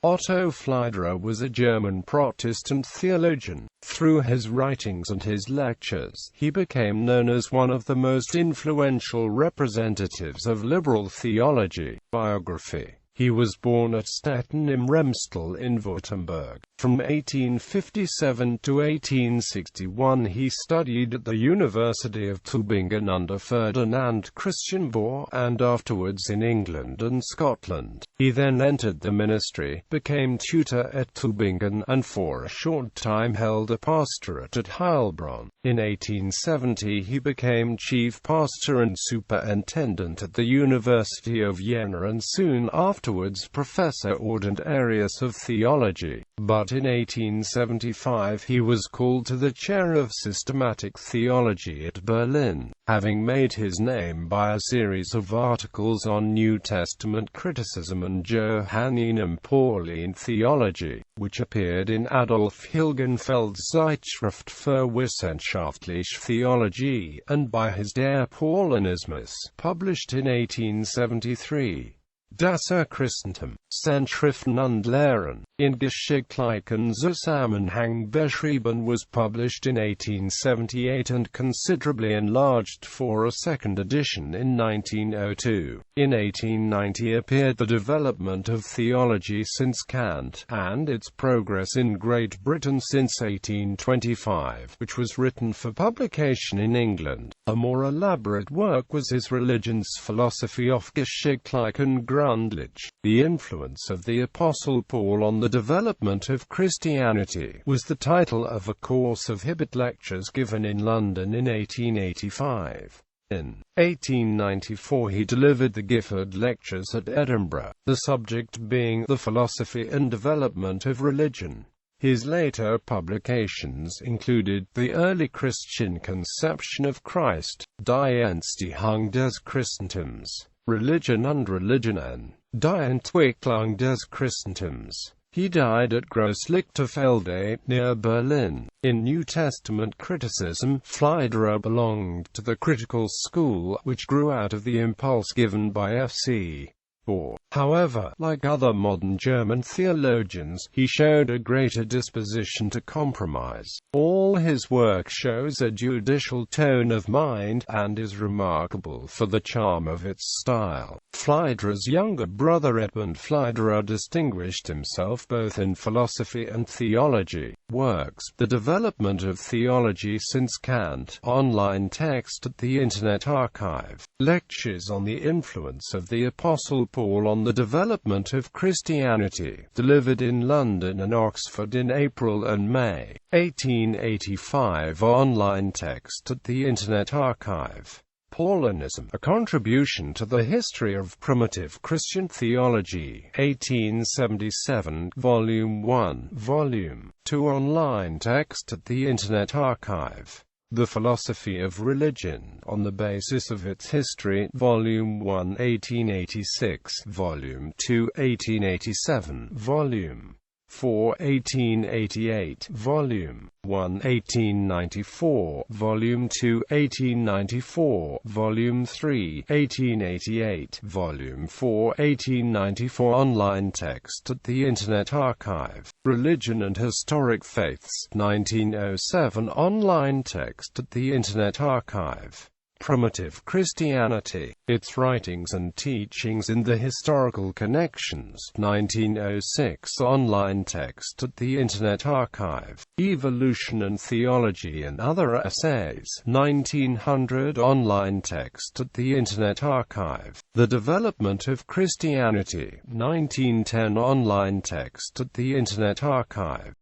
Otto Pfleiderer was a German Protestant theologian. Through his writings and his lectures, he became known as one of the most influential representatives of liberal theology. Biography. He was born at Stetten im Remstal in Württemberg. From 1857 to 1861 he studied at the University of Tübingen under Ferdinand Christian Bohr, and afterwards in England and Scotland. He then entered the ministry, became tutor at Tübingen, and for a short time held a pastorate at Heilbronn. In 1870 he became chief pastor and superintendent at the University of Jena, and soon afterwards professor ordinarius of theology. But in 1875 he was called to the chair of systematic theology at Berlin, having made his name by a series of articles on New Testament criticism and Johannine Pauline theology, which appeared in Adolf Hilgenfeld's Zeitschrift für wissenschaftliche Theologie, and by his Der Paulinismus, published in 1873. Das Christentum, Schriften und Lehren, in geschichtlichen Zusammenhang beschrieben was published in 1878 and considerably enlarged for a second edition in 1902. In 1890 appeared The Development of Theology Since Kant, and Its Progress in Great Britain Since 1825, which was written for publication in England. A more elaborate work was his Religionsphilosophy auf geschichtlichen Grundlagen. The Influence of the Apostle Paul on the Development of Christianity was the title of a course of Hibbert lectures given in London in 1885. In 1894 he delivered the Gifford Lectures at Edinburgh, the subject being the philosophy and development of religion. His later publications included The Early Christian Conception of Christ, Die Entstehung des Christentums, Religion und Religionen, Die Entwicklung des Christentums. He died at Gross Lichterfelde, near Berlin. In New Testament criticism, Pfleiderer belonged to the critical school, which grew out of the impulse given by F.C. Bohr. However, like other modern German theologians, he showed a greater disposition to compromise. All his work shows a judicial tone of mind, and is remarkable for the charm of its style. Pfleiderer's younger brother Edmund Pfleiderer distinguished himself both in philosophy and theology. Works: The Development of Theology Since Kant, online text at the Internet Archive. Lectures on the Influence of the Apostle Paul on the Development of Christianity, delivered in London and Oxford in April and May 1885. Online text at the Internet Archive. Paulinism, A Contribution to the History of Primitive Christian Theology, 1877, Volume 1, Volume 2. Online text at the Internet Archive. The Philosophy of Religion, on the Basis of Its History, Volume 1, 1886, Volume 2, 1887, Volume 4, 1888, Volume 1, 1894, Volume 2, 1894, Volume 3, 1888, Volume 4, 1894. Online text at the Internet Archive. Religion and Historic Faiths, 1907. Online text at the Internet Archive. Primitive Christianity, Its Writings and Teachings in the Historical Connections, 1906. Online text at the Internet Archive. Evolution and Theology and Other Essays, 1900. Online text at the Internet Archive. The Development of Christianity, 1910. Online text at the Internet Archive.